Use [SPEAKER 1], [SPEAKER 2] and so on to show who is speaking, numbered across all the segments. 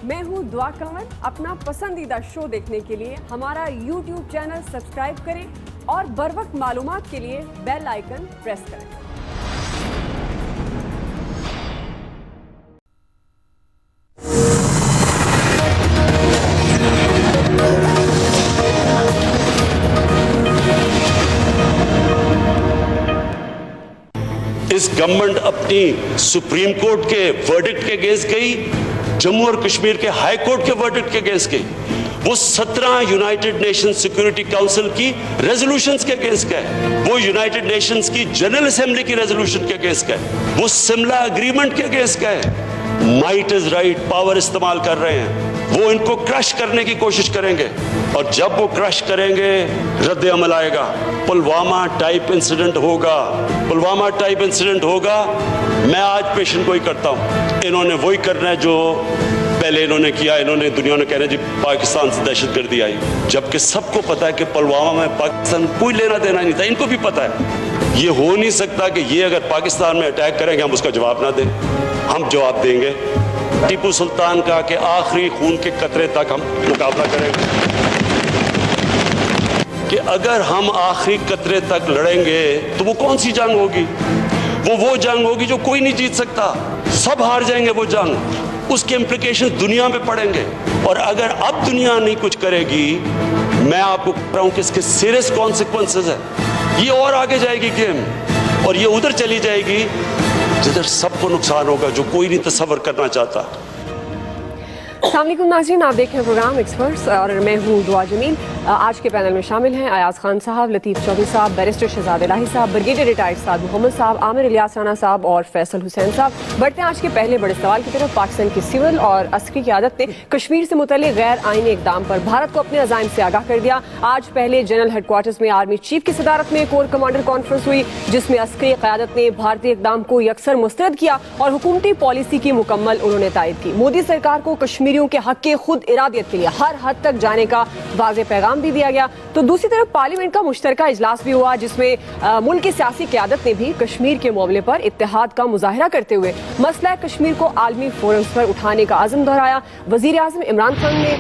[SPEAKER 1] میں ہوں دعا کنور. اپنا پسندیدہ شو دیکھنے کے لیے ہمارا یوٹیوب چینل سبسکرائب کریں اور بروقت معلومات کے لیے بیل آئیکن پریس کریں.
[SPEAKER 2] اس گورنمنٹ اپنی سپریم کورٹ کے ورڈکٹ کے اگینسٹ گئی, جموں اور کشمیر کے ہائی کورٹ کے ورڈکٹ کے اگینسٹ گئی, وہ 17 یونائٹڈ نیشن سیکورٹی کاؤنسل کی ریزولوشنز کے اگینسٹ گئے, وہ یونائٹڈ نیشنز کی جنرل اسمبلی کی ریزولوشن کے اگینسٹ گئے, وہ سملا اگریمنٹ کے اگینسٹ گئے. مائٹ از رائٹ پاور استعمال کر رہے ہیں, وہ ان کو کرش کرنے کی کوشش کریں گے, اور جب وہ کرش کریں گے رد عمل آئے گا. پلوامہ ٹائپ انسیڈنٹ ہوگا, پلوامہ ٹائپ انسیڈنٹ ہوگا. میں آج پیشن گوئی کرتا ہوں, انہوں نے وہی کرنا ہے جو پہلے انہوں نے کیا. انہوں نے دنیا نے کہنا جی پاکستان سے دہشت گردی آئی, جبکہ سب کو پتا ہے کہ پلوامہ میں پاکستان کوئی لینا دینا نہیں تھا. ان کو بھی پتا ہے یہ ہو نہیں سکتا کہ یہ اگر پاکستان میں اٹیک کریں گے ہم اس کا جواب نہ دیں. ہم جواب دیں گے. ٹیپو سلطان کا کہ آخری خون کے قطرے تک ہم مقابلہ کریں گے, کہ اگر ہم آخری قطرے تک لڑیں گے تو وہ کون سی جنگ ہوگی؟ وہ جنگ ہوگی جو کوئی نہیں جیت سکتا, سب ہار جائیں گے وہ جنگ. اس کے امپلیکیشن دنیا میں پڑیں گے, اور اگر اب دنیا نہیں کچھ کرے گی میں آپ کو کہہ رہا ہوں کہ اس کے سیریس کانسیکوینسز ہیں. یہ اور آگے جائے گی گیم, اور یہ ادھر چلی جائے گی جدھر سب کو نقصان ہوگا جو کوئی نہیں تصور کرنا چاہتا.
[SPEAKER 1] السلام علیکم ناظرین, آپ دیکھ رہے ہیں پروگرام ایکسپرٹس اور میں ہوں دعا جمیل. آج کے پینل میں شامل ہیں ایاز خان صاحب, لطیف چودھری صاحب, بیرسٹر شہزاد الہی صاحب, بریگیڈیئر ریٹائرڈ سعد محمد صاحب, عامر الیاس رانا صاحب اور فیصل حسین صاحب. بڑھتے ہیں آج کے پہلے بڑے سوال کی طرف. پاکستان کی سول اور عسکری قیادت نے کشمیر سے متعلق غیر آئینی اقدام پر بھارت کو اپنے عزائم سے آگاہ کر دیا. آج پہلے جنرل ہیڈ کوارٹرز میں آرمی چیف کی صدارت میں کور کمانڈر کانفرنس ہوئی, جس میں عسکری قیادت نے بھارتی اقدام کو یکسر مسترد کیا اور حکومتی پالیسی کی مکمل انہوں نے تائید کی. مودی سرکار کو کشمیریوں کے حق کے خود ارادیت کے لیے ہر حد تک جانے کا واضح پیغام بھی دیا گیا. تو دوسری طرف پارلیمنٹ کا مشترکہ اجلاس بھی ہوا, جس میں ملک کی سیاسی قیادت نے بھی کشمیر کے معاملے پر اتحاد کا مظاہرہ کرتے ہوئے مسئلہ کشمیر کو عالمی فورمز پر اٹھانے کا عزم دہرایا. وزیر اعظم عمران خان نے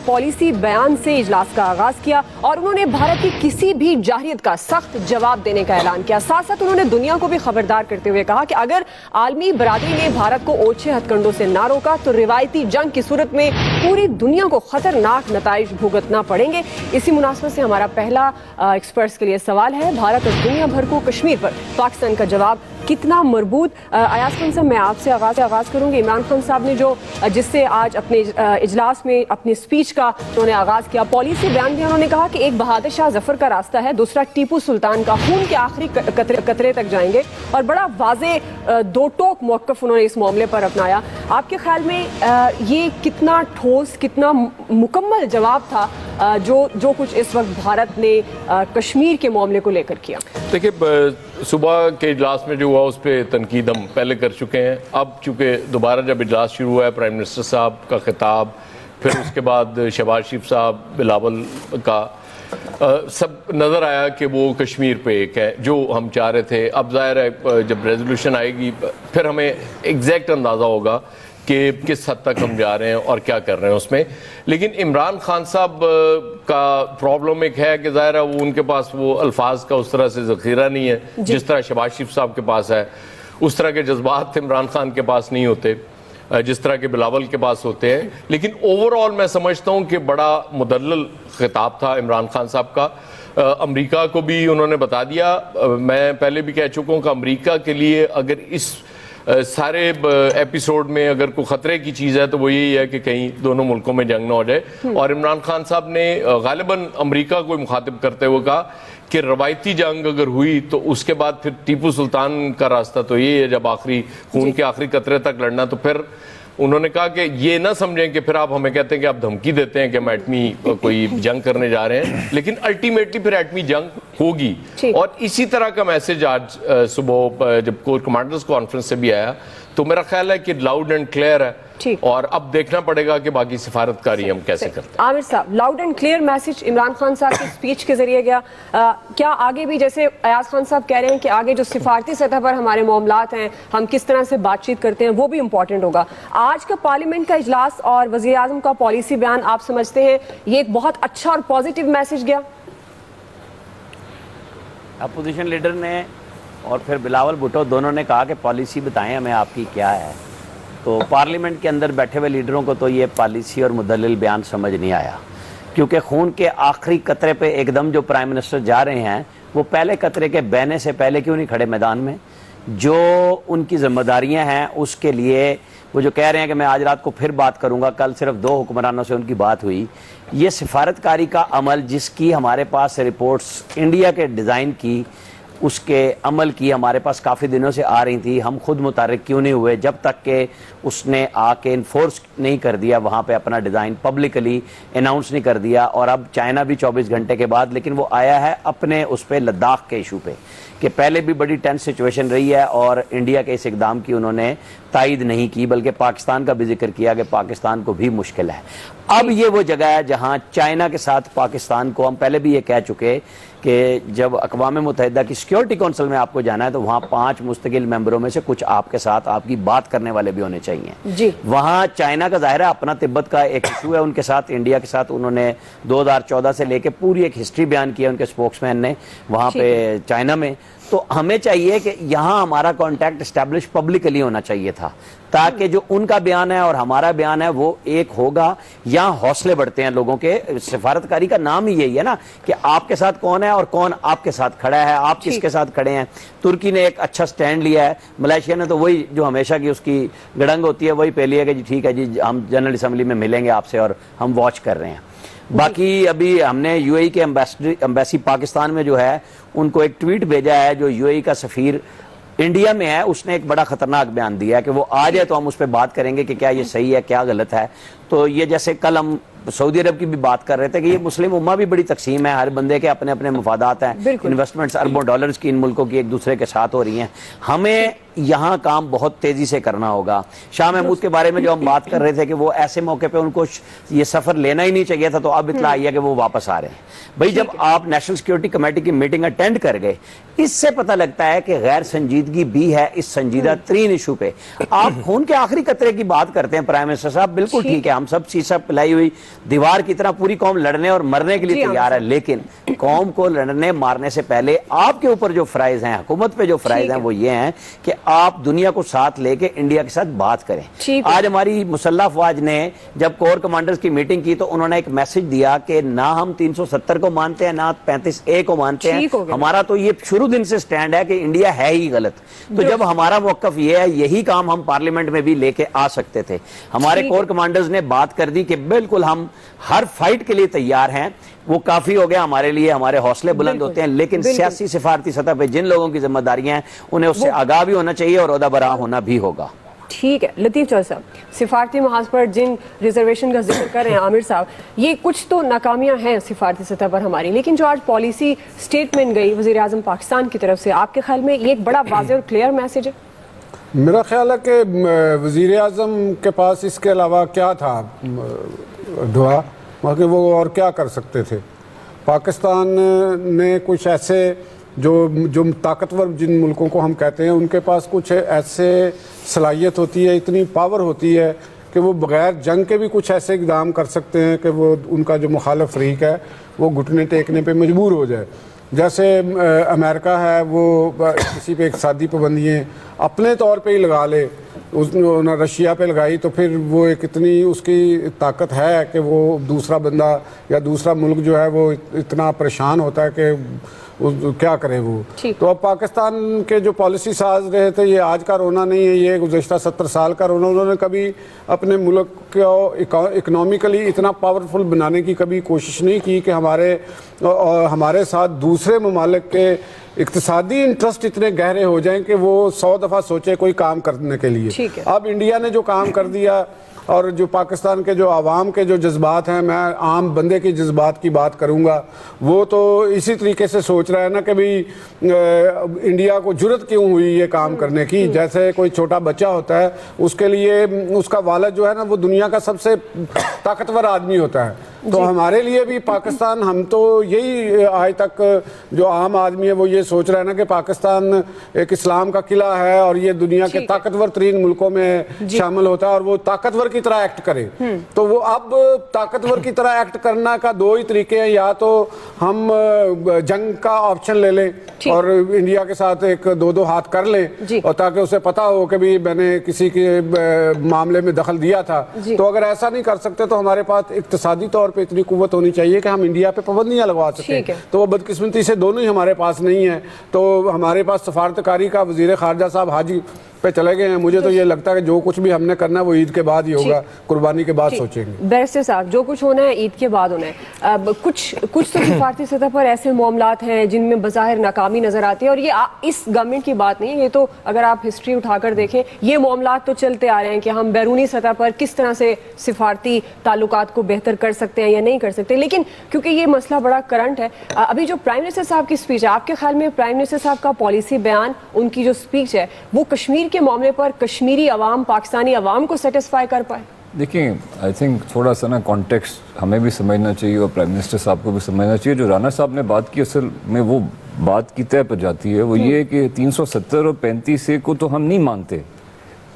[SPEAKER 1] پالیسی بیان سے اجلاس کا آغاز کیا اور انہوں نے بھارت کی کسی بھی جارحیت کا سخت جواب دینے کا اعلان کیا. ساتھ ساتھ انہوں نے دنیا کو بھی خبردار کرتے ہوئے کہا کہ اگر عالمی برادری نے بھارت کو اوچھے ہتھ کنڈوں سے نہ روکا تو روایتی جنگ کی صورت میں پوری دنیا کو خطرناک نتائج بھگتنا پڑیں گے. اسی مناسبت سے ہمارا پہلا ایکسپرٹس کے لیے سوال ہے, بھارت اور دنیا بھر کو کشمیر پر پاکستان کا جواب کتنا مربوط؟ ایاز خان صاحب, میں آپ سے آغاز کروں گی. عمران خان صاحب نے جو جس سے آج اپنے اجلاس میں اپنی سپیچ کا انہوں نے آغاز کیا, پالیسی بیان دیا, انہوں نے کہا کہ ایک بہادر شاہ ظفر کا راستہ ہے, دوسرا ٹیپو سلطان کا خون کے آخری قطرے تک جائیں گے, اور بڑا واضح دو ٹوک موقف انہوں نے اس معاملے پر اپنایا. آپ کے خیال میں یہ کتنا ٹھوس, کتنا مکمل جواب تھا جو کچھ اس وقت بھارت نے کشمیر کے معاملے کو لے کر کیا؟
[SPEAKER 3] دیکھیں, صبح کے اجلاس میں جو ہوا اس پہ تنقید ہم پہلے کر چکے ہیں. اب چونکہ دوبارہ جب اجلاس شروع ہوا ہے, پرائم منسٹر صاحب کا خطاب, پھر اس کے بعد شہباز شریف صاحب, بلاول کا, سب نظر آیا کہ وہ کشمیر پہ ایک ہے جو ہم چاہ رہے تھے. اب ظاہر ہے جب ریزولوشن آئے گی پھر ہمیں ایگزیکٹ اندازہ ہوگا کہ کس حد تک ہم جا رہے ہیں اور کیا کر رہے ہیں اس میں. لیکن عمران خان صاحب کا پرابلم ایک ہے کہ ظاہر ہے وہ ان کے پاس وہ الفاظ کا اس طرح سے ذخیرہ نہیں ہے جس طرح شہباز شریف صاحب کے پاس ہے. اس طرح کے جذبات عمران خان کے پاس نہیں ہوتے جس طرح کے بلاول کے پاس ہوتے ہیں. لیکن اوور آل میں سمجھتا ہوں کہ بڑا مدلل خطاب تھا عمران خان صاحب کا. امریکہ کو بھی انہوں نے بتا دیا, میں پہلے بھی کہہ چکا ہوں کہ امریکہ کے لیے اگر اس سارے ایپیسوڈ میں اگر کوئی خطرے کی چیز ہے تو وہ یہی ہے کہ کہیں دونوں ملکوں میں جنگ نہ ہو جائے. اور عمران خان صاحب نے غالباً امریکہ کو مخاطب کرتے ہوئے کہا کہ روایتی جنگ اگر ہوئی تو اس کے بعد پھر ٹیپو سلطان کا راستہ تو یہ ہے, جب آخری خون کے آخری قطرے تک لڑنا. تو پھر انہوں نے کہا کہ یہ نہ سمجھیں کہ پھر آپ ہمیں کہتے ہیں کہ آپ دھمکی دیتے ہیں کہ ہم ایٹمی کوئی جنگ کرنے جا رہے ہیں, لیکن الٹیمیٹلی پھر ایٹمی جنگ ہوگی. اور اسی طرح کا میسج آج صبح جب کور کمانڈرز کانفرنس سے بھی آیا تو میرا خیال ہے کہ لاؤڈ اینڈ کلیئر ہے
[SPEAKER 1] ٹھیک۔
[SPEAKER 3] اور اب دیکھنا پڑے گا کہ باقی سفارتکاری ہم کیسے کرتے ہیں۔
[SPEAKER 1] عامر صاحب، loud and clear message Imran Khan صاحب کی اسپیچ کے ذریعے گیا، کیا آگے بھی جیسے ایاز خان صاحب کہہ رہے ہیں کہ آگے جو سفارتی سطح پر ہمارے معاملات ہیں، ہم کس طرح سے بات چیت کرتے ہیں، وہ بھی امپورٹنٹ ہوگا۔ آج کا پارلیمنٹ کا اجلاس اور وزیر اعظم کا پالیسی بیان آپ سمجھتے ہیں یہ ایک بہت اچھا اور پازیٹیو میسج گیا؟
[SPEAKER 4] اپوزیشن لیڈر نے اور پھر بلاول بھٹو دونوں نے کہا کہ پالیسی بتائیں ہمیں آپ کی کیا ہے، تو پارلیمنٹ کے اندر بیٹھے ہوئے لیڈروں کو تو یہ پالیسی اور مدلل بیان سمجھ نہیں آیا، کیونکہ خون کے آخری قطرے پہ ایک دم جو پرائم منسٹر جا رہے ہیں وہ پہلے قطرے کے بہنے سے پہلے کیوں نہیں کھڑے میدان میں؟ جو ان کی ذمہ داریاں ہیں اس کے لیے وہ جو کہہ رہے ہیں کہ میں آج رات کو پھر بات کروں گا، کل صرف 2 حکمرانوں سے ان کی بات ہوئی، یہ سفارتکاری کا عمل جس کی ہمارے پاس رپورٹس انڈیا کے ڈیزائن کی، اس کے عمل کی ہمارے پاس کافی دنوں سے آ رہی تھی، ہم خود متحرک کیوں نہیں ہوئے جب تک کہ اس نے آ کے انفورس نہیں کر دیا وہاں پہ اپنا ڈیزائن پبلکلی اناؤنس نہیں کر دیا، اور اب چائنا بھی 24 گھنٹے کے بعد، لیکن وہ آیا ہے اپنے اس پہ لداخ کے ایشو پہ کہ پہلے بھی بڑی ٹینس سچویشن رہی ہے اور انڈیا کے اس اقدام کی انہوں نے تائید نہیں کی، بلکہ پاکستان کا بھی ذکر کیا کہ پاکستان کو بھی مشکل ہے۔ اب یہ وہ جگہ ہے جہاں چائنا کے ساتھ پاکستان کو، ہم پہلے بھی یہ کہہ چکے کہ جب اقوام متحدہ کی سیکیورٹی کونسل میں آپ کو جانا ہے تو وہاں 5 مستقل ممبروں میں سے کچھ آپ کے ساتھ آپ کی بات کرنے والے بھی ہونے چاہیے
[SPEAKER 1] جی۔
[SPEAKER 4] وہاں چائنا کا ظاہر ہے اپنا تبت کا ایک ایشو ہے ان کے ساتھ، انڈیا کے ساتھ انہوں نے 2014 سے لے کے پوری ایک ہسٹری بیان کی ہے ان کے اسپوکس مین نے وہاں پہ چائنا میں، تو ہمیں چاہیے کہ یہاں ہمارا کانٹیکٹ اسٹیبلش پبلکلی ہونا چاہیے تھا تاکہ جو ان کا بیان ہے اور ہمارا بیان ہے وہ ایک ہوگا۔ یہاں حوصلے بڑھتے ہیں لوگوں کے، سفارتکاری کا نام ہی یہی ہے نا کہ آپ کے ساتھ کون ہے اور کون آپ کے ساتھ کھڑا ہے، آپ کس کے ساتھ کھڑے ہیں۔ ترکی نے ایک اچھا سٹینڈ لیا ہے، ملائیشیا نے تو وہی جو ہمیشہ کی اس کی گڑنگ ہوتی ہے وہی پہ لیا کہ جی ٹھیک ہے جی ہم جنرل اسمبلی میں ملیں گے آپ سے اور ہم واچ کر رہے ہیں۔ باقی ابھی ہم نے یو اے ای کے امبیسی پاکستان میں جو ہے ان کو ایک ٹویٹ بھیجا ہے، جو یو اے ای کا سفیر انڈیا میں ہے اس نے ایک بڑا خطرناک بیان دیا ہے کہ وہ آ جائے تو ہم اس پہ بات کریں گے کہ کیا یہ صحیح ہے کیا غلط ہے۔ تو یہ جیسے کل ہم سعودی عرب کی بھی بات کر رہے تھے کہ یہ مسلم امہ بھی بڑی تقسیم ہے، ہر بندے کے اپنے اپنے مفادات ہیں، انویسٹمنٹس اربوں ڈالرز کی ان ملکوں کی ایک دوسرے کے ساتھ ہو رہی ہیں، ہمیں یہاں کام بہت تیزی سے کرنا ہوگا۔ شاہ محمود کے بارے میں جو ہم بات کر رہے تھے کہ وہ ایسے موقع پہ ان کو یہ سفر لینا ہی نہیں چاہیے تھا، تو اب اطلاع آئی ہے کہ وہ واپس آ رہے ہیں۔ بھائی جب آپ نیشنل سیکیورٹی کمیٹی کی میٹنگ اٹینڈ کر گئے، اس سے پتہ لگتا ہے کہ غیر سنجیدگی بھی ہے اس سنجیدہ ترین ایشو پہ۔ آپ خون کے آخری قطرے کی بات کرتے ہیں پرائم منسٹر صاحب، بالکل ٹھیک ہے، ہم سب سیسا پلائی ہوئی دیوار کی طرح پوری قوم لڑنے اور مرنے کے لیے تیار ہے، لیکن قوم کو لڑنے مارنے سے پہلے آپ کے اوپر جو فرائض ہیں، حکومت پہ جو فرائض ہیں وہ یہ ہیں کہ آپ دنیا کو ساتھ لے کے انڈیا کے ساتھ بات کریں۔ آج ہماری مسلح افواج نے جب کور کمانڈرز کی میٹنگ کی تو انہوں نے ایک میسج دیا کہ نہ ہم 370 کو مانتے ہیں نہ 35A کو مانتے ہیں، ہمارا تو یہ شروع دن سے سٹینڈ ہے کہ انڈیا ہے ہی غلط۔ تو جب ہمارا موقف یہ ہے، یہی کام ہم پارلیمنٹ میں بھی لے کے آ سکتے تھے۔ ہمارے کور کمانڈرز نے بات کر دی کہ بالکل ہم ہر فائٹ کے لیے تیار ہیں، وہ کافی ہو گیا ہمارے لیے، ہمارے حوصلے بلند ہوتے ہیں، لیکن سیاسی سفارتی سطح پہ جن لوگوں کی ذمہ داریاں ہیں انہیں اس سے آگاہ بھی ہونا چاہیے اور عہدہ برآں ہونا بھی ہوگا۔
[SPEAKER 1] ٹھیک ہے لطیف چودھری صاحب، سفارتی محاذ پر جن ریزرویشن کا ذکر کر رہے ہیں عامر صاحب، یہ کچھ تو ناکامیاں ہیں سفارتی سطح پر ہماری، لیکن جو آج پالیسی سٹیٹمنٹ گئی وزیر اعظم پاکستان کی طرف سے، آپ کے خیال میں یہ ایک بڑا واضح اور کلیئر میسج ہے؟
[SPEAKER 5] میرا خیال ہے کہ وزیر اعظم کے پاس اس کے علاوہ کیا تھا دعا، کہ وہ اور کیا کر سکتے تھے۔ پاکستان نے کچھ ایسے جو طاقتور جن ملکوں کو ہم کہتے ہیں ان کے پاس کچھ ایسے صلاحیت ہوتی ہے، اتنی پاور ہوتی ہے کہ وہ بغیر جنگ کے بھی کچھ ایسے اقدام کر سکتے ہیں کہ وہ ان کا جو مخالف فریق ہے وہ گھٹنے ٹیکنے پہ مجبور ہو جائے۔ جیسے امریکہ ہے وہ کسی پہ اقتصادی پابندیاں اپنے طور پہ ہی لگا لے، اس نے رشیا پہ لگائی تو پھر وہ ایک اتنی اس کی طاقت ہے کہ وہ دوسرا بندہ یا دوسرا ملک جو ہے وہ اتنا پریشان ہوتا ہے کہ کیا کرے وہ۔ تو اب پاکستان کے جو پالیسی ساز رہے تھے، یہ آج کا رونا نہیں ہے، یہ گزشتہ 70 سال کا رونا۔ انہوں نے کبھی اپنے ملک کو اکنامیکلی اتنا پاورفل بنانے کی کبھی کوشش نہیں کی کہ ہمارے ساتھ دوسرے ممالک کے اقتصادی انٹرسٹ اتنے گہرے ہو جائیں کہ وہ 100 دفعہ سوچے کوئی کام کرنے کے لیے۔ اب انڈیا نے جو کام کر دیا اور جو پاکستان کے جو عوام کے جو جذبات ہیں، میں عام بندے کی جذبات کی بات کروں گا، وہ تو اسی طریقے سے سوچ رہا ہے نا کہ بھی انڈیا کو جرت کیوں ہوئی یہ کام کرنے کی. جیسے کوئی چھوٹا بچہ ہوتا ہے، اس کے لیے اس کا والد جو ہے نا وہ دنیا کا سب سے طاقتور آدمی ہوتا ہے. تو ہمارے لیے بھی پاکستان، ہم تو یہی آج تک جو عام آدمی ہے وہ یہ سوچ رہا ہے نا کہ پاکستان ایک اسلام کا قلعہ ہے اور یہ دنیا کے طاقتور ترین ملکوں میں شامل ہوتا ہے اور وہ طاقتور کی طرح ایکٹ کرے. تو وہ اب طاقتور کی طرح ایکٹ کرنا کا دو ہی طریقے ہیں، یا تو ہم جنگ کا آپشن لے لیں اور انڈیا کے ساتھ ایک دو ہاتھ کر لیں، اور تاکہ اسے پتا ہو کہ بھی میں نے کسی کے معاملے میں دخل دیا تھا. تو اگر ایسا نہیں کر سکتے تو ہمارے پاس اقتصادی طور پہ اتنی قوت ہونی چاہیے کہ ہم انڈیا پہ پابندیاں لگوا سکیں. تو وہ بدقسمتی سے دونوں ہی ہمارے پاس نہیں ہیں. تو ہمارے پاس سفارتکاری کا وزیر خارجہ صاحب حاجی پہ چلے گئے ہیں. مجھے تو یہ لگتا ہے کہ جو کچھ بھی ہم نے کرنا ہے وہ عید کے بعد ہی ہوگا، قربانی کے بعد سوچیں گے.
[SPEAKER 1] بیرسٹر صاحب، جو کچھ ہونا ہے عید کے بعد ہونا ہے. کچھ تو سفارتی سطح پر ایسے معاملات ہیں جن میں بظاہر ناکامی نظر آتی ہے، اور یہ اس گورنمنٹ کی بات نہیں ہے، یہ تو اگر آپ ہسٹری اٹھا کر دیکھیں یہ معاملات تو چلتے آ رہے ہیں کہ ہم بیرونی سطح پر کس طرح سے سفارتی تعلقات کو بہتر کر سکتے ہیں یا نہیں کر سکتے. لیکن کیونکہ یہ مسئلہ بڑا کرنٹ ہے، ابھی جو پرائم منسٹر صاحب کی اسپیچ ہے، آپ کے خیال میں پرائم منسٹر صاحب کا پالیسی بیان، ان کی جو اسپیچ ہے، وہ کشمیر کے معاملے پر کشمیری عوام، پاکستانی عوام کو سیٹسفائی کر پائے؟
[SPEAKER 6] دیکھیں، آئی تھنک تھوڑا سا نا کانٹیکسٹ ہمیں بھی سمجھنا چاہیے اور پرائم منسٹر صاحب کو بھی سمجھنا چاہیے. جو رانا صاحب نے بات کی اصل میں وہ بات کی طے پر جاتی ہے، وہ یہ کہ 370 اور 35 کو تو ہم نہیں مانتے.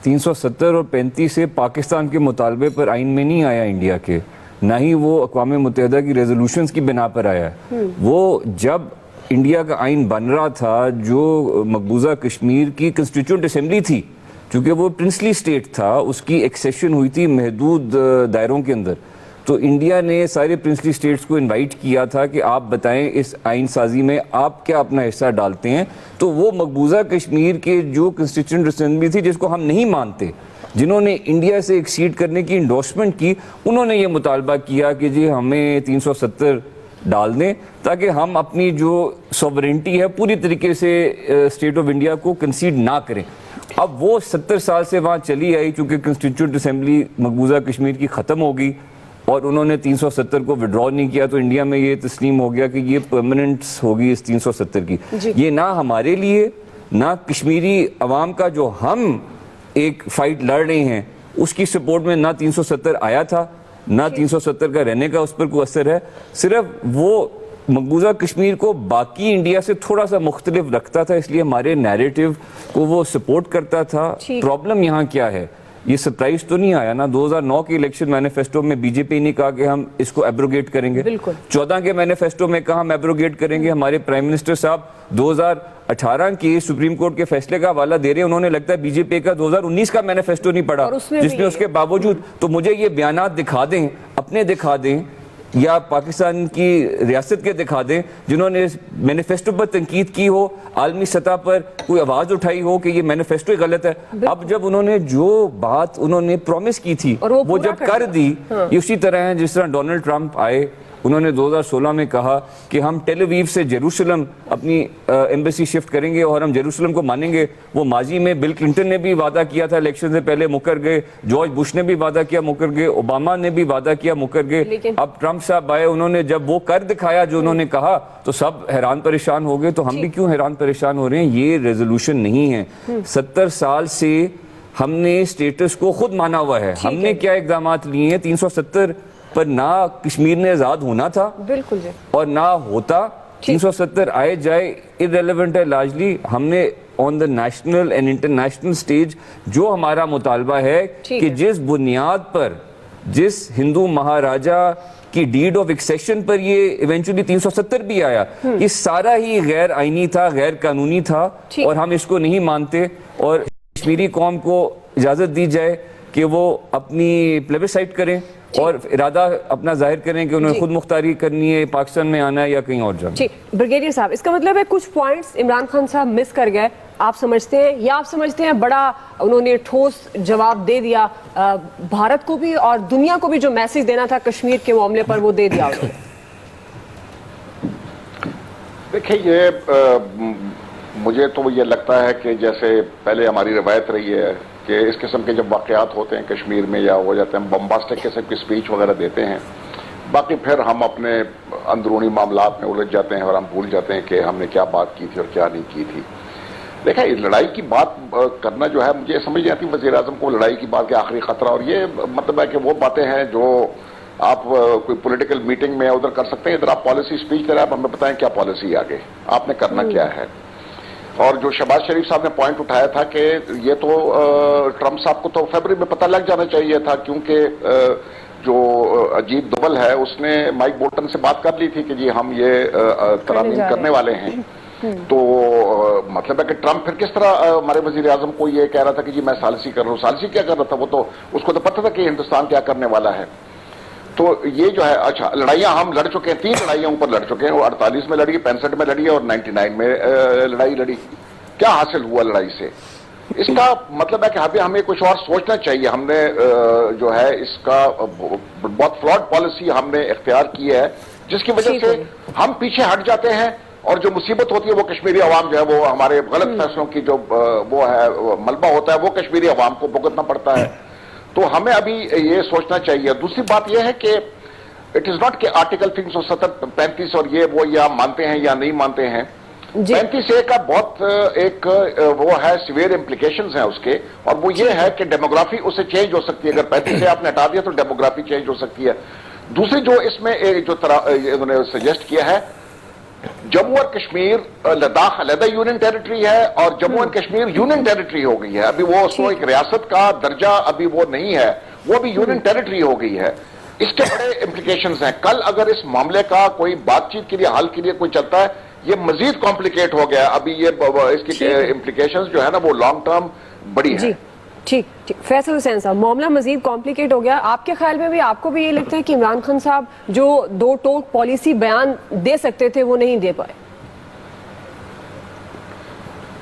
[SPEAKER 6] 370 اور 35 سے پاکستان کے مطالبے پر آئین میں نہیں آیا انڈیا کے، نہ ہی وہ اقوام متحدہ کی ریزولوشنز کی بنا پر آیا. وہ جب انڈیا کا آئین بن رہا تھا، جو مقبوضہ کشمیر کی کنسٹیٹیوئنٹ اسمبلی تھی، چونکہ وہ پرنسلی اسٹیٹ تھا، اس کی ایکسیشن ہوئی تھی محدود دائروں کے اندر، تو انڈیا نے سارے پرنسلی اسٹیٹس کو انوائٹ کیا تھا کہ آپ بتائیں اس آئین سازی میں آپ کیا اپنا حصہ ڈالتے ہیں. تو وہ مقبوضہ کشمیر کے جو کنسٹیٹیوئنٹ اسمبلی تھی جس کو ہم نہیں مانتے، جنہوں نے انڈیا سے ایکسیڈ کرنے کی انڈورسمنٹ کی، انہوں نے یہ مطالبہ کیا کہ جی ہمیں 370 ڈال دیں تاکہ ہم اپنی جو سوورنٹی ہے پوری طریقے سے اسٹیٹ آف انڈیا کو کنسیڈ نہ کریں. اب وہ 70 سال سے وہاں چلی آئی، چونکہ کنسٹیٹیوئنٹ اسمبلی مقبوضہ کشمیر کی ختم ہو گئی اور انہوں نے 370 کو وڈرا نہیں کیا، تو انڈیا میں یہ تسلیم ہو گیا کہ یہ پرماننٹس ہوگی اس 370 کی. یہ نہ ہمارے لیے، نہ کشمیری عوام کا جو ہم ایک فائٹ لڑ رہے ہیں اس کی سپورٹ میں نہ 370 آیا تھا، نہ 370 کا رہنے کا اس پر کوئی اثر ہے. صرف وہ مقبوضہ کشمیر کو باقی انڈیا سے تھوڑا سا مختلف رکھتا تھا، اس لیے ہمارے نیریٹو کو وہ سپورٹ کرتا تھا. پرابلم یہاں کیا ہے؟ یہ سرپرائز تو نہیں آیا نا. 2009 کے الیکشن مینیفیسٹو میں بی جے پی نے کہا کہ ہم اس کو ایبروگیٹ کریں گے. 14 کے مینیفیسٹو میں کہا ہم ایبروگیٹ کریں گے. ہمارے پرائم منسٹر صاحب 2018 کے سپریم کورٹ کے فیصلے کا حوالہ دے رہے ہیں، انہوں نے لگتا ہے بی جے پی کا 2019 کا مینیفیسٹو نہیں پڑھا، جس میں اس کے باوجود. تو مجھے یہ بیانات دکھا دیں، اپنے دکھا دیں یا پاکستان کی ریاست کے دکھا دیں جنہوں نے مینیفیسٹو پر تنقید کی ہو، عالمی سطح پر کوئی آواز اٹھائی ہو کہ یہ مینیفیسٹو ہی غلط ہے. اب جب انہوں نے جو بات انہوں نے پرومس کی تھی وہ جب کر دی، یہ اسی طرح ہے جس طرح ڈونلڈ ٹرمپ آئے، انہوں نے 2016 میں کہا کہ ہم ٹیل اویو سے جیروسلم اپنی ایمبیسی شفٹ کریں گے اور ہم جیروسلم کو مانیں گے. وہ ماضی میں بل کلنٹن نے بھی وعدہ کیا تھا، الیکشن سے پہلے مکر گئے. جارج بش نے بھی وعدہ کیا، مکر گئے. اوباما نے بھی وعدہ کیا، مکر گئے. اب ٹرمپ صاحب آئے، انہوں نے جب وہ کر دکھایا جو انہوں نے کہا تو سب حیران پریشان ہو گئے. تو ہم بھی کیوں حیران پریشان ہو رہے ہیں؟ یہ ریزولوشن نہیں ہے. 70 سال سے ہم نے اسٹیٹس کو خود مانا ہوا ہے. ہم نے کیا اقدامات لیے ہیں؟ 370 پر نہ کشمیر نے آزاد ہونا تھا
[SPEAKER 1] بالکل جی،
[SPEAKER 6] اور نہ ہوتا. 370 آئے جائے irrelevant ہے largely. ہم نے on the national and international stage جو ہمارا مطالبہ ہے کہ جس بنیاد پر، جس ہندو مہاراجا کی ڈیڈ آف ایکسیشن پر یہ ایونچولی 370 بھی آیا، یہ سارا ہی غیر آئینی تھا، غیر قانونی تھا اور ہم اس کو نہیں مانتے. اور کشمیری قوم کو اجازت دی جائے کہ وہ اپنی پلیبسائٹ کریں اور ارادہ اپنا ظاہر کریں کہ انہیں خود مختاری کرنی ہے، پاکستان میں آنا ہے یا کہیں اور جانا.
[SPEAKER 1] جی بریگیڈیئر صاحب، اس کا مطلب ہے کچھ پوائنٹس عمران خان صاحب مس کر گئے، آپ سمجھتے ہیں، یا آپ سمجھتے ہیں بڑا انہوں نے ٹھوس جواب دے دیا بھارت کو بھی اور دنیا کو بھی، جو میسج دینا تھا کشمیر کے معاملے پر وہ دے دیا انہوں نے؟
[SPEAKER 7] دیکھیں، یہ مجھے تو یہ لگتا ہے کہ جیسے پہلے ہماری روایت رہی ہے کہ اس قسم کے جب واقعات ہوتے ہیں کشمیر میں یا ہو جاتے ہیں بمباسٹک قسم کی اسپیچ وغیرہ دیتے ہیں، باقی پھر ہم اپنے اندرونی معاملات میں الجھ جاتے ہیں اور ہم بھول جاتے ہیں کہ ہم نے کیا بات کی تھی اور کیا نہیں کی تھی۔ دیکھیں لڑائی کی بات کرنا جو ہے مجھے سمجھ نہیں آتی وزیر اعظم کو لڑائی کی بات کے آخری خطرہ، اور یہ مطلب ہے کہ وہ باتیں ہیں جو آپ کوئی پولیٹیکل میٹنگ میں ادھر کر سکتے ہیں، ادھر آپ پالیسی اسپیچ کریں، آپ ہمیں بتائیں کیا پالیسی آگے آپ نے کرنا کیا ہے۔ اور جو شہباز شریف صاحب نے پوائنٹ اٹھایا تھا کہ یہ تو ٹرمپ صاحب کو تو فیبرری میں پتہ لگ جانا چاہیے تھا، کیونکہ جو اجیت دوبل ہے اس نے مائک بولٹن سے بات کر لی تھی کہ جی ہم یہ ترامیم کرنے والے ہیں، تو مطلب ہے کہ ٹرمپ پھر کس طرح ہمارے وزیر اعظم کو یہ کہہ رہا تھا کہ جی میں ثالثی کر رہا ہوں؟ ثالثی کیا کر رہا تھا؟ وہ تو اس کو تو پتہ تھا کہ ہندوستان کیا کرنے والا ہے۔ تو یہ جو ہے اچھا لڑائیاں ہم لڑ چکے ہیں، 3 لڑائیاں اوپر لڑ چکے ہیں، وہ 48 میں لڑی، 65 میں لڑی اور 99 میں لڑائی لڑی۔ کیا حاصل ہوا لڑائی سے؟ اس کا مطلب ہے کہ ابھی ہمیں کچھ اور سوچنا چاہیے۔ ہم نے جو ہے اس کا بہت فراڈ پالیسی ہم نے اختیار کی ہے، جس کی وجہ سے ہم پیچھے ہٹ جاتے ہیں، اور جو مصیبت ہوتی ہے وہ کشمیری عوام جو ہے وہ ہمارے غلط فیصلوں کی جو وہ ہے ملبہ ہوتا ہے وہ کشمیری عوام کو بھگتنا پڑتا ہے۔ تو ہمیں ابھی یہ سوچنا چاہیے۔ دوسری بات یہ ہے کہ اٹ از ناٹ کہ آرٹیکل 370 35 اور یہ وہ یا مانتے ہیں یا نہیں مانتے ہیں۔ 35A کا بہت ایک وہ ہے سیویئر امپلیکیشنز ہیں اس کے، اور وہ یہ ہے کہ ڈیموگرافی اس سے چینج ہو سکتی ہے۔ اگر 35A آپ نے ہٹا دیا تو ڈیموگرافی چینج ہو سکتی ہے۔ دوسری جو اس میں جو انہوں نے سجیسٹ کیا ہے، جموں اور کشمیر لداخ علیحدہ یونین ٹیریٹری ہے اور Jammu and Kashmir union territory ہو گئی ہے۔ ابھی وہ اس کو ایک ریاست کا درجہ ابھی وہ نہیں ہے، وہ ابھی یونین ٹیریٹری ہو گئی ہے۔ اس کے بڑے امپلیکیشنز ہیں۔ کل اگر اس معاملے کا کوئی بات چیت کے لیے حل کے لیے کوئی چلتا ہے، یہ مزید کمپلیکیٹ ہو گیا۔ ابھی یہ اس کی امپلیکیشنز جو ہے نا وہ لانگ ٹرم بڑی ہیں۔
[SPEAKER 1] ٹھیک فیصل حسین صاحب، معاملہ مزید کمپلیکیٹ ہو گیا۔ آپ کے خیال میں بھی آپ کو بھی یہ لگتا ہے کہ عمران خان صاحب جو 2 ٹوک پالیسی بیان دے سکتے تھے وہ نہیں دے پائے؟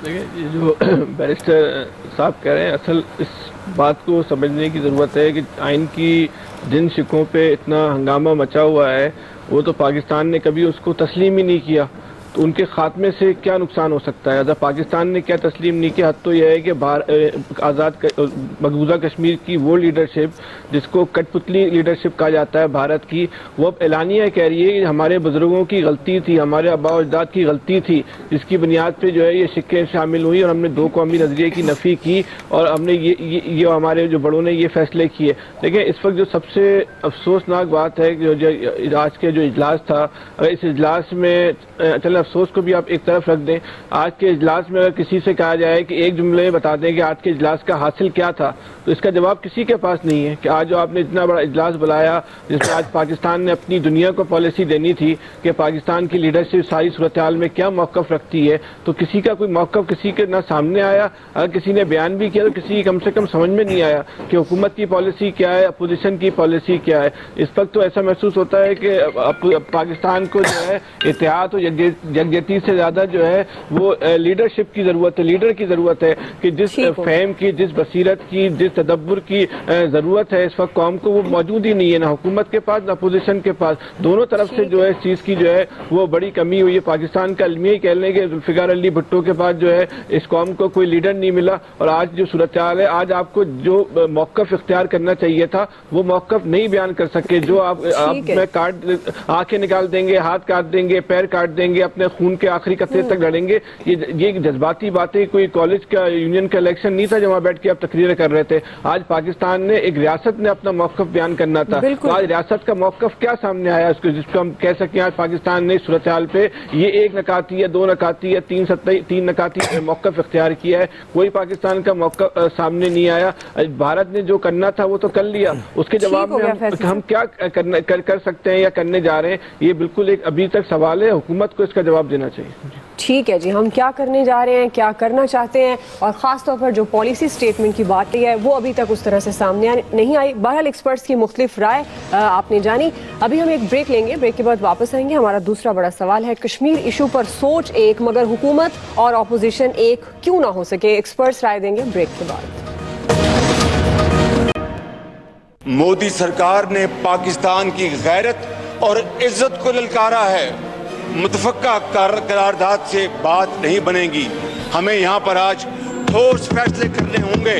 [SPEAKER 8] دیکھیں یہ جو بیرسٹر صاحب کہہ رہے ہیں، اصل اس بات کو سمجھنے کی ضرورت ہے کہ آئین کی جن شقوں پہ اتنا ہنگامہ مچا ہوا ہے وہ تو پاکستان نے کبھی اس کو تسلیم ہی نہیں کیا، تو ان کے خاتمے سے کیا نقصان ہو سکتا ہے؟ اگر پاکستان نے کیا تسلیم نہیں کیا، حد تو یہ ہے کہ آزاد مقبوضہ کشمیر کی وہ لیڈرشپ جس کو کٹ پتلی لیڈرشپ کہا جاتا ہے بھارت کی، وہ اب اعلانیہ کہہ رہی ہے کہ ہمارے بزرگوں کی غلطی تھی، ہمارے آباء و اجداد کی غلطی تھی، جس کی بنیاد پہ جو ہے یہ شقیں شامل ہوئی اور ہم نے 2 قومی نظریے کی نفی کی اور ہم نے یہ ہمارے جو بڑوں نے یہ فیصلے کیے۔ دیکھیں اس وقت جو سب سے افسوسناک بات ہے کہ جو آج کے جو اجلاس تھا، اگر اس اجلاس میں چلیں افسوس کو بھی آپ ایک طرف رکھ دیں، آج کے اجلاس میں اگر کسی سے کہا جائے کہ ایک جملے میں بتا دیں کہ آج کے اجلاس کا حاصل کیا تھا، تو اس کا جواب کسی کے پاس نہیں ہے کہ آج جو آپ نے اتنا بڑا اجلاس بلایا جس میں آج پاکستان نے اپنی دنیا کو پالیسی دینی تھی کہ پاکستان کی لیڈرشپ ساری صورتحال میں کیا موقف رکھتی ہے، تو کسی کا کوئی موقف کسی کے نہ سامنے آیا۔ اگر کسی نے بیان بھی کیا تو کسی کم سے کم سمجھ میں نہیں آیا کہ حکومت کی پالیسی کیا ہے، اپوزیشن کی پالیسی کیا ہے۔ اس وقت تو ایسا محسوس ہوتا ہے کہ پاکستان کو جو ہے اتحاد اور یکجہتی سے زیادہ جو ہے وہ لیڈرشپ کی ضرورت ہے، لیڈر کی ضرورت ہے کہ جس فہم کی، جس بصیرت کی، جس تدبر کی ضرورت ہے اس وقت قوم کو، وہ موجود ہی نہیں ہے، نہ حکومت کے پاس نہ اپوزیشن کے پاس۔ دونوں طرف سے جو ہے اس چیز کی جو ہے وہ بڑی کمی ہوئی ہے۔ پاکستان کا المیہ ہی کہہ لیں کہ ذوالفقار علی بھٹو کے بعد جو ہے اس قوم کو کوئی لیڈر نہیں ملا، اور آج جو صورتحال ہے، آج آپ کو جو موقف اختیار کرنا چاہیے تھا وہ موقف نہیں بیان کر سکے۔ جو آپ میں آنکھیں نکال دیں گے، ہاتھ کاٹ دیں گے، پیر کاٹ دیں گے، اپنے خون کے آخری قطرے تک لڑیں گے، یہ جذباتی باتیں کوئی کالج کا یونین کا الیکشن نہیں تھا جہاں بیٹھ کے آپ تقریریں کر رہے تھے۔ آج پاکستان نے ایک ریاست نے اپنا موقف بیان کرنا تھا، تو آج ریاست کا موقف کیا سامنے آیا اس کو، جس کو ہم کہہ سکیں آج پاکستان نے صورتحال پہ یہ 1 نکاتی ہے، 2 نکاتی ہے، 3 نکاتی موقف اختیار کیا ہے، کوئی پاکستان کا موقف سامنے نہیں آیا۔ بھارت نے جو کرنا تھا وہ تو کر لیا، اس کے جواب میں ہم کیا کر سکتے ہیں یا کرنے جا رہے ہیں، یہ بالکل ایک ابھی تک سوال ہے، حکومت کو اس کا جواب دینا چاہیے۔
[SPEAKER 1] ٹھیک ہے جی، ہم کیا کرنے جا رہے ہیں، کیا کرنا چاہتے ہیں، اور خاص طور پر جو پالیسی سٹیٹمنٹ کی بات کی ہے وہ ابھی تک اس طرح سے سامنے نہیں آئی۔ بہرحال ایکسپرٹس کی مختلف رائے آپ نے جانی۔ ابھی ہم ایک بریک لیں گے، بریک کے بعد واپس آئیں گے۔ ہمارا دوسرا بڑا سوال ہے کشمیر ایشو پر سوچ ایک مگر حکومت اور اپوزیشن ایک کیوں نہ ہو سکے؟ ایکسپرٹس رائے دیں گے بریک کے بعد۔
[SPEAKER 9] مودی سرکار نے پاکستان کی غیرت اور عزت کو للکارا ہے۔ متفقہ قرارداد سے بات نہیں بنے گی، ہمیں یہاں پر آج ٹھوس فیصلے کرنے ہوں گے۔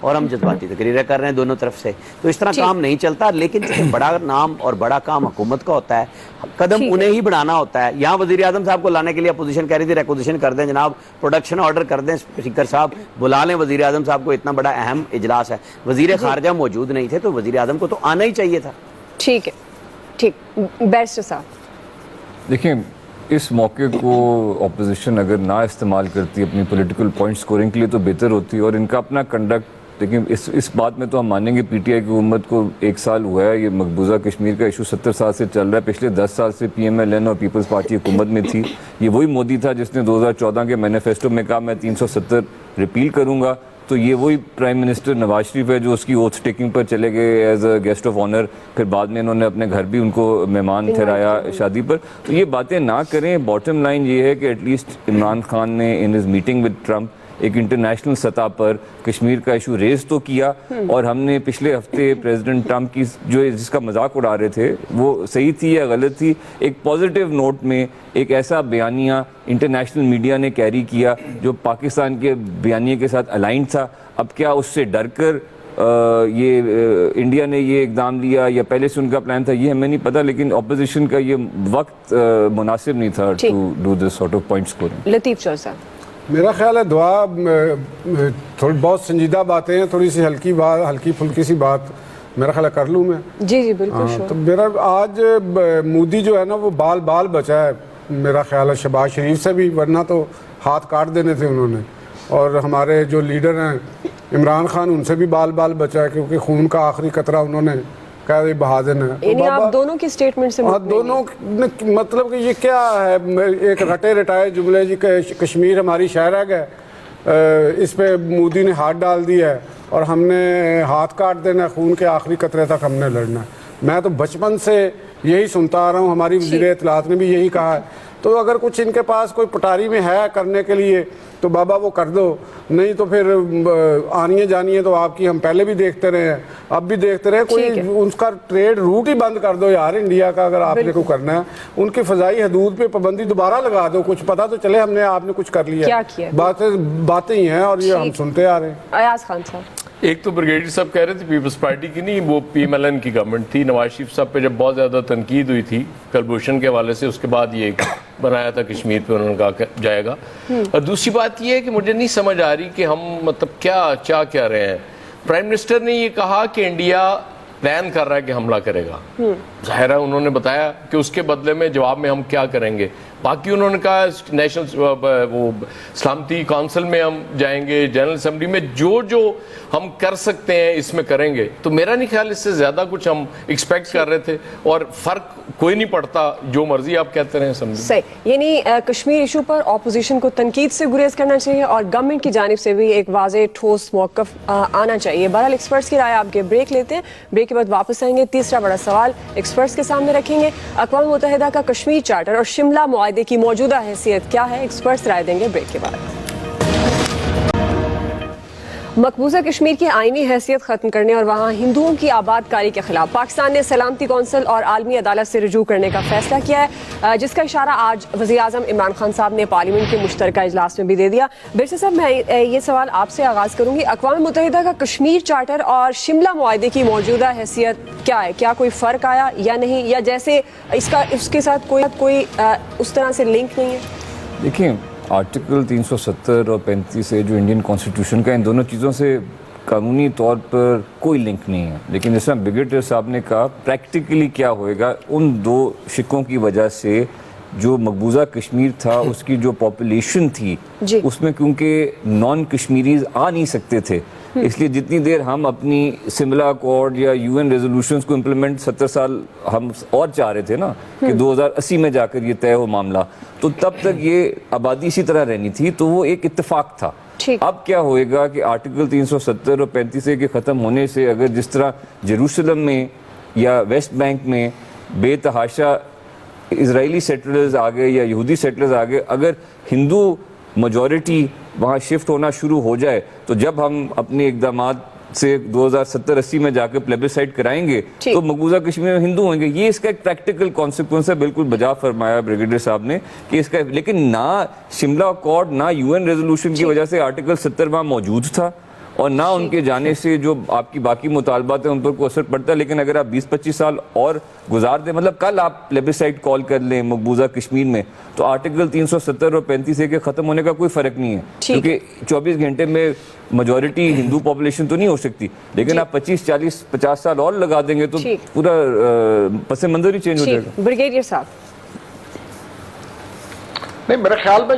[SPEAKER 4] اور ہم جذباتی تقریریں کر رہے ہیں دونوں طرف سے. تو اس طرح کام نہیں چلتا. لیکن بڑا نام اور بڑا کام حکومت کا ہوتا ہے, قدم انہیں ہی بڑھانا ہوتا ہے. یہاں وزیر اعظم صاحب کو لانے کے لیے اپوزیشن کہہ رہی تھی ریکوزیشن کر دیں جناب, پروڈکشن آرڈر کر دیں, اسپیکر صاحب بلا لیں وزیر اعظم صاحب کو, اتنا بڑا اہم اجلاس ہے. وزیر خارجہ موجود نہیں تھے تو وزیر اعظم کو تو آنا ہی چاہیے تھا.
[SPEAKER 1] ٹھیک ہے, ٹھیک. بیرسٹر صاحب
[SPEAKER 6] دیکھیں, اس موقع کو اپوزیشن اگر نہ استعمال کرتی اپنی پولیٹیکل پوائنٹ سکورنگ کے لیے تو بہتر ہوتی, اور ان کا اپنا کنڈکٹ. لیکن اس بات میں تو ہم مانیں گے پی ٹی آئی کی حکومت کو 1 سال ہوا ہے, یہ مقبوضہ کشمیر کا ایشو 70 سال سے چل رہا ہے. پچھلے 10 سال سے پی ایم ایل این اور پیپلز پارٹی حکومت میں تھی. یہ وہی مودی تھا جس نے 2014 کے مینیفیسٹو میں کہا میں 370 ریپیل کروں گا. تو یہ وہی پرائم منسٹر نواز شریف ہے جو اس کی اوتھ ٹیکنگ پر چلے گئے as a guest of honour. پھر بعد میں انہوں نے اپنے گھر بھی ان کو مہمان ٹھہرایا شادی پر. تو یہ باتیں نہ کریں. باٹم لائن یہ ہے کہ ایٹ لیسٹ عمران خان نے in his meeting with Trump ایک انٹرنیشنل سطح پر کشمیر کا ایشو ریز تو کیا, اور ہم نے پچھلے ہفتے پریزیڈنٹ ٹرمپ کی جس کا مذاق اڑا رہے تھے وہ صحیح تھی یا غلط تھی, ایک پازیٹیو نوٹ میں ایک ایسا بیانیہ انٹرنیشنل میڈیا نے کیری کیا جو پاکستان کے بیانیے کے ساتھ الائنڈ تھا. اب کیا اس سے ڈر کر یہ انڈیا نے یہ اقدام لیا یا پہلے سے ان کا پلان تھا, یہ ہمیں نہیں پتا. لیکن اپوزیشن کا یہ وقت مناسب نہیں تھا to do this sort of point scoring.
[SPEAKER 1] Latif چور صاحب.
[SPEAKER 5] میرا خیال ہے دعا تھوڑی بہت سنجیدہ باتیں ہیں, تھوڑی سی ہلکی پھلکی سی بات میرا خیال ہے کر لوں میں.
[SPEAKER 1] جی بالکل.
[SPEAKER 5] تو میرا آج مودی جو ہے نا وہ بال بچا ہے میرا خیال ہے شہباز شریف سے بھی, ورنہ تو ہاتھ کاٹ دینے تھے انہوں نے. اور ہمارے جو لیڈر ہیں عمران خان, ان سے بھی بال بچا ہے کیونکہ خون کا آخری قطرہ انہوں نے کہا یہ بہا دینا ہے.
[SPEAKER 1] یعنی آپ دونوں کی سٹیٹمنٹ سے
[SPEAKER 5] دونوں مطلب کہ یہ کیا ہے, ایک رٹے رٹائے جملے جی کشمیر ہماری شہر ہے, اس پہ مودی نے ہاتھ ڈال دیا ہے اور ہم نے ہاتھ کاٹ دینا ہے, خون کے آخری قطرے تک ہم نے لڑنا ہے. میں تو بچپن سے یہی سنتا آ رہا ہوں, ہماری وزیر اطلاعات نے بھی یہی کہا ہے. تو اگر کچھ ان کے پاس کوئی پٹاری میں ہے کرنے کے لیے تو بابا وہ کر دو, نہیں تو پھر آنیے جانیے تو آپ کی ہم پہلے بھی دیکھتے رہے ہیں, اب بھی دیکھتے رہے. کوئی ان کا ٹریڈ روٹ ہی بند کر دو یار انڈیا کا, اگر آپ نے کو کرنا ہے. ان کی فضائی حدود پہ پابندی دوبارہ لگا دو, کچھ پتہ تو چلے ہم نے آپ نے کچھ کر لیا. باتیں ہی ہیں اور یہ ہم سنتے آ رہے ہیں.
[SPEAKER 1] ایاز خان صاحب.
[SPEAKER 3] ایک تو بریگیڈیئر صاحب کہہ رہے تھے پیپلز پارٹی کی نہیں, وہ پی ایم ایل این کی گورنمنٹ تھی. نواز شریف صاحب پہ جب بہت زیادہ تنقید ہوئی تھی کلبھوشن کے حوالے سے, اس کے بعد یہ بنایا تھا کشمیر پہ, انہوں نے کہا جائے گا. اور دوسری بات یہ ہے کہ مجھے نہیں سمجھ آ رہی کہ ہم مطلب کیا کہہ رہے ہیں. پرائم منسٹر نے یہ کہا کہ انڈیا پلان کر رہا ہے کہ حملہ کرے گا. ظاہر ہے انہوں نے بتایا کہ اس کے بدلے میں جواب میں ہم کیا کریں گے. باقی انہوں نے کہا نیشنل وہ سلامتی کونسل میں ہم جائیں گے, جنرل اسمبلی میں جو ہم کر سکتے ہیں اس میں کریں گے. تو میرا نہیں خیال اس سے زیادہ کچھ ہم ایکسپیکٹ کر رہے تھے, اور فرق کوئی نہیں پڑتا, جو مرضی آپ کہتے رہے ہیں.
[SPEAKER 1] صحیح. یعنی کشمیر ایشو پر اپوزیشن کو تنقید سے گریز کرنا چاہیے اور گورنمنٹ کی جانب سے بھی ایک واضح ٹھوس موقف آنا چاہیے. بہرحال ایکسپرٹس کی رائے آپ کے بریک لیتے ہیں, بریک کے بعد واپس آئیں گے. تیسرا بڑا سوال ایکسپرٹس کے سامنے رکھیں گے. اقوام متحدہ کا کشمیر چارٹر اور شملہ معاہدے کی موجودہ حیثیت کیا ہے, ایکسپرٹس رائے دیں گے بریک کے بعد. مقبوضہ کشمیر کی آئینی حیثیت ختم کرنے اور وہاں ہندوؤں کی آباد کاری کے خلاف پاکستان نے سلامتی کونسل اور عالمی عدالت سے رجوع کرنے کا فیصلہ کیا ہے, جس کا اشارہ آج وزیر اعظم عمران خان صاحب نے پارلیمنٹ کے مشترکہ اجلاس میں بھی دے دیا. برسر صاحب, میں یہ سوال آپ سے آغاز کروں گی. اقوام متحدہ کا کشمیر چارٹر اور شملہ معاہدے کی موجودہ حیثیت کیا ہے, کیا کوئی فرق آیا یا نہیں, یا جیسے اس کے ساتھ کوئی اس طرح سے لنک نہیں ہے؟
[SPEAKER 6] دیکھیں, آرٹیکل 370 اور 35 سے جو انڈین کانسٹیٹیوشن کا, ان دونوں چیزوں سے قانونی طور پر کوئی لنک نہیں ہے. لیکن جس طرح بریگیڈیئر صاحب نے کہا, پریکٹیکلی کیا ہوئے گا, ان 2 شکوں کی وجہ سے جو مقبوضہ کشمیر تھا اس کی جو پاپولیشن تھی اس میں کیونکہ نان کشمیریز آ نہیں سکتے تھے, اس لیے جتنی دیر ہم اپنی سملا اکارڈ یا یو این ریزولوشنز کو امپلیمنٹ 70 سال ہم اور چاہ رہے تھے نا کہ 2080 میں جا کر یہ طے ہو معاملہ, تو تب تک یہ آبادی اسی طرح رہنی تھی, تو وہ ایک اتفاق تھا. اب کیا ہوئے گا کہ آرٹیکل 370 اور 35 کے ختم ہونے سے اگر جس طرح جیروسلم میں یا ویسٹ بینک میں بے تحاشا اسرائیلی سیٹلرز آ گئے یا یہودی سیٹلرز آ گئے, اگر ہندو میجورٹی وہاں شفٹ ہونا شروع ہو جائے, تو جب ہم اپنے اقدامات سے 2070-80 میں جا کے پلیبسائٹ کرائیں گے تو مقبوضہ کشمیر میں ہندو ہوں گے. یہ اس کا ایک پریکٹیکل کانسیکوینس ہے. بالکل بجا فرمایا بریگیڈیئر صاحب نے کہ اس کا, لیکن نہ شملہ اکارڈ نہ UN ریزولوشن کی وجہ سے آرٹیکل 70 وہاں موجود تھا اور نہ ان کے جانے سے جو آپ کی باقی مطالبات ہیں ان پر کوئی اثر پڑتا ہے. لیکن اگر آپ 20-25 سال اور گزار دیں, مطلب کل آپ پلیبسائٹ کال کر لیں مقبوضہ کشمیر میں, تو آرٹیکل 370 اور 35A کے ختم ہونے کا کوئی فرق نہیں ہے, کیونکہ 24 گھنٹے میں میجورٹی ہندو پاپولیشن تو نہیں ہو سکتی. لیکن آپ 25, 40, 50 سال اور لگا دیں گے تو پورا پس منظر ہی چینج ہو جائے گا.
[SPEAKER 1] بریگیڈیئر صاحب
[SPEAKER 7] نہیں, میرے خیال میں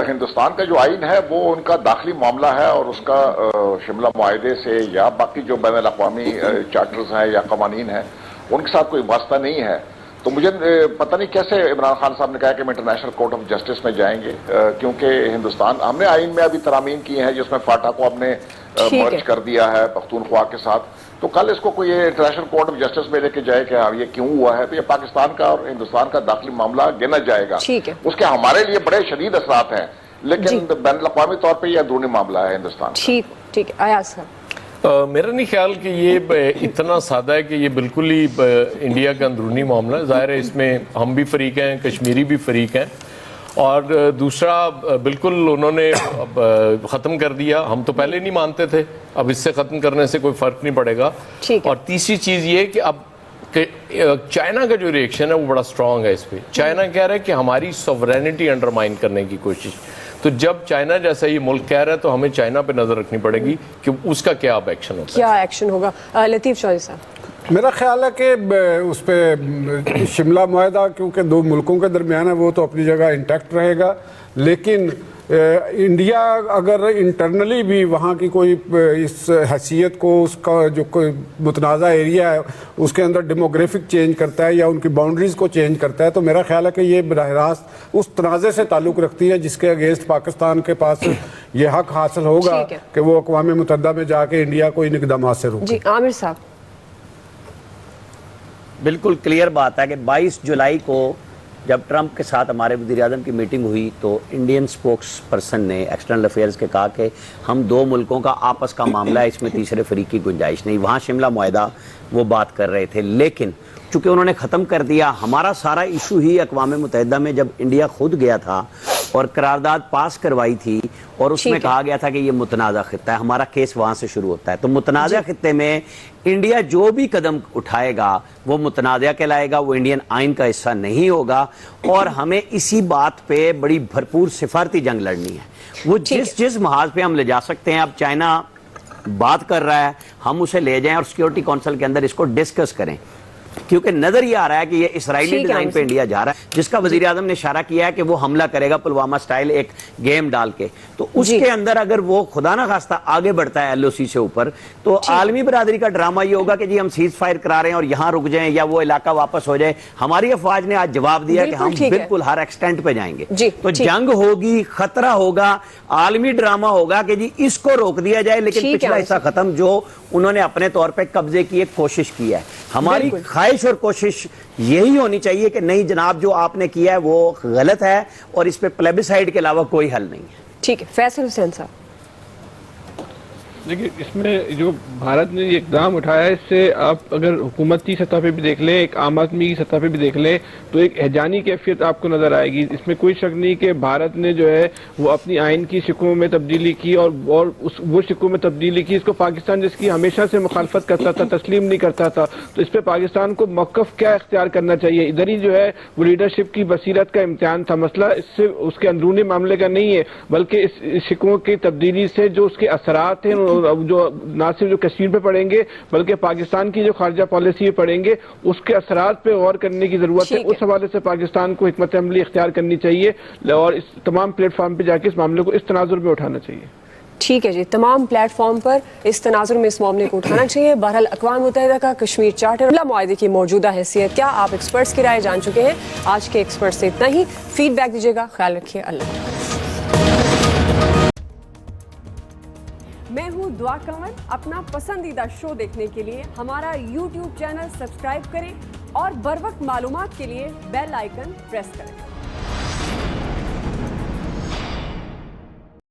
[SPEAKER 7] ہندوستان کا جو آئین ہے وہ ان کا داخلی معاملہ ہے اور اس کا شملہ معاہدے سے یا باقی جو بین الاقوامی چارٹرز ہیں یا قوانین ہیں ان کے ساتھ کوئی واسطہ نہیں ہے. تو مجھے پتہ نہیں کیسے عمران خان صاحب نے کہا کہ ہم انٹرنیشنل کورٹ آف جسٹس میں جائیں گے, کیونکہ ہندوستان, ہم نے آئین میں ابھی ترامیم کی ہیں جس میں فاٹا کو ہم نے مرج کر دیا ہے پختونخوا کے ساتھ. تو کل اس کو کوئی انٹرنیشنل کورٹ آف جسٹس میں لے کے جائے کہ یہ کیوں ہوا ہے, تو یہ پاکستان کا اور ہندوستان کا داخلی معاملہ گنا جائے گا. اس کے ہمارے لیے بڑے شدید اثرات ہیں, لیکن بین الاقوامی طور پہ یہ اندرونی معاملہ ہے ہندوستان.
[SPEAKER 1] ٹھیک ایاز صاحب.
[SPEAKER 3] میرا نہیں خیال کہ یہ اتنا سادہ ہے کہ یہ بالکل ہی انڈیا کا اندرونی معاملہ ہے. ظاہر ہے اس میں ہم بھی فریق ہیں, کشمیری بھی فریق ہیں, اور دوسرا بالکل انہوں نے ختم کر دیا. ہم تو پہلے نہیں مانتے تھے, اب اس سے ختم کرنے سے کوئی فرق نہیں پڑے گا. اور تیسری چیز یہ کہ اب چائنا کا جو ریئیکشن ہے وہ بڑا سٹرونگ ہے اس پہ. چائنا کہہ رہا ہے کہ ہماری سوورینٹی انڈرمائن کرنے کی کوشش. تو جب چائنا جیسا یہ ملک کہہ رہا ہے تو ہمیں چائنا پہ نظر رکھنی پڑے گی کہ اس کا کیا اب ایکشن ہوتا ہے,
[SPEAKER 1] کیا ایکشن ہوگا. لطیف چودھری صاحب.
[SPEAKER 5] میرا خیال ہے کہ اس پہ شملہ معاہدہ کیونکہ دو ملکوں کے درمیان ہے وہ تو اپنی جگہ انٹیکٹ رہے گا, لیکن انڈیا اگر انٹرنلی بھی وہاں کی کوئی اس حیثیت کو, اس کا جو کوئی متنازع ایریا ہے اس کے اندر ڈیموگرافک چینج کرتا ہے یا ان کی باؤنڈریز کو چینج کرتا ہے, تو میرا خیال ہے کہ یہ براہ راست اس تنازع سے تعلق رکھتی ہے جس کے اگینسٹ پاکستان کے پاس یہ حق حاصل ہوگا کہ وہ اقوام متحدہ میں جا کے انڈیا کو ان اقدامات سے روکے.
[SPEAKER 1] جی عامر صاحب.
[SPEAKER 4] بالکل کلیئر بات ہے کہ 22 جولائی کو جب ٹرمپ کے ساتھ ہمارے وزیر اعظم کی میٹنگ ہوئی تو انڈین سپوکس پرسن نے ایکسٹرنل افیئرز کے کہا کہ ہم دو ملکوں کا آپس کا معاملہ ہے, اس میں تیسرے فریق کی گنجائش نہیں. وہاں شملہ معاہدہ وہ بات کر رہے تھے, لیکن چونکہ انہوں نے ختم کر دیا. ہمارا سارا ایشو ہی اقوام متحدہ میں جب انڈیا خود گیا تھا اور قرارداد پاس کروائی تھی اور اس میں کہا گیا تھا کہ یہ متنازع خطہ ہے, ہمارا کیس وہاں سے شروع ہوتا ہے. تو متنازع خطے میں انڈیا جو بھی قدم اٹھائے گا وہ متنازع کہلائے گا, وہ انڈین آئین کا حصہ نہیں ہوگا, اور ہمیں اسی بات پہ بڑی بھرپور سفارتی جنگ لڑنی ہے. وہ جس محاذ پہ ہم لے جا سکتے ہیں, اب چائنا بات کر رہا ہے ہم اسے لے جائیں اور سیکیورٹی کونسل کے اندر اس کو ڈسکس کریں, کیونکہ نظر یہ آ رہا ہے کہ یہ اسرائیلی ڈیزائن پہ انڈیا جا رہا ہے, جس کا وزیر اعظم نے اشارہ کیا ہے کہ وہ حملہ کرے گا پلوامہ سٹائل ایک گیم ڈال کے. تو اس کے اندر اگر وہ خدا نہ خواستہ آگے بڑھتا ہے LOC سے اوپر, تو عالمی برادری کا ڈرامہ یہ ہوگا کہ جی ہم سیز فائر کرا رہے ہیں اور یہاں رک جائیں یا وہ علاقہ واپس ہو جائے. ہماری افواج نے آج جواب دیا کہ ہم بالکل ہر ایکسٹینٹ پہ جائیں گے. تو جنگ ہوگی, خطرہ ہوگا, عالمی ڈرامہ ہوگا کہ جی اس کو روک دیا جائے, لیکن پچھلا حصہ ختم جو انہوں نے اپنے طور پہ قبضے کی ایک کوشش کی ہے. ہماری خواہش اور کوشش یہی ہونی چاہیے کہ نہیں جناب جو آپ نے کیا ہے وہ غلط ہے اور اس پہ پلیبسائڈ کے علاوہ کوئی حل نہیں ہے.
[SPEAKER 1] ٹھیک ہے. فیصل حسین صاحب.
[SPEAKER 8] دیکھیے اس میں جو بھارت نے یہ اقدام اٹھایا ہے, اس سے آپ اگر حکومتی سطح پہ بھی دیکھ لیں, ایک عام آدمی کی سطح پہ بھی دیکھ لیں, تو ایک ہیجانی کیفیت آپ کو نظر آئے گی. اس میں کوئی شک نہیں کہ بھارت نے جو ہے وہ اپنی آئین کی شکوں میں تبدیلی کی اور وہ شکوں میں تبدیلی کی اس کو پاکستان جس کی ہمیشہ سے مخالفت کرتا تھا, تسلیم نہیں کرتا تھا. تو اس پہ پاکستان کو موقف کیا اختیار کرنا چاہیے؟ ادھر ہی جو ہے وہ لیڈرشپ کی بصیرت کا امتحان تھا. مسئلہ اس سے اس کے اندرونی معاملے کا نہیں ہے, بلکہ اس شکوں کی تبدیلی سے جو اس کے اثرات ہیں جو نہ صرف جو کشمیر پہ پڑیں گے بلکہ پاکستان کی جو خارجہ پالیسی پڑیں گے اس کے اثرات پہ غور کرنے کی ضرورت ہے. اس حوالے سے پاکستان کو حکمت عملی اختیار کرنی چاہیے اور اس تمام پلیٹ فارم پہ جا کے اس معاملے کو اس تناظر میں اٹھانا چاہیے.
[SPEAKER 1] ٹھیک ہے جی, تمام پلیٹ فارم پر اس تناظر میں اس معاملے کو اٹھانا چاہیے. بہرحال اقوام متحدہ کا کشمیر چارٹر معاہدے کی موجودہ حیثیت کیا, آپ ایکسپرٹس کی رائے جان چکے ہیں. آج کے ایکسپرٹس سے اتنا ہی. فیڈ بیک دیجیے گا. خیال رکھیے. اللہ حافظ. میں ہوں دعا کنور. اپنا پسندیدہ شو دیکھنے کے لیے ہمارا YouTube چینل سبسکرائب کریں اور بر وقت معلومات کے لیے بیل آئیکن پریس کریں.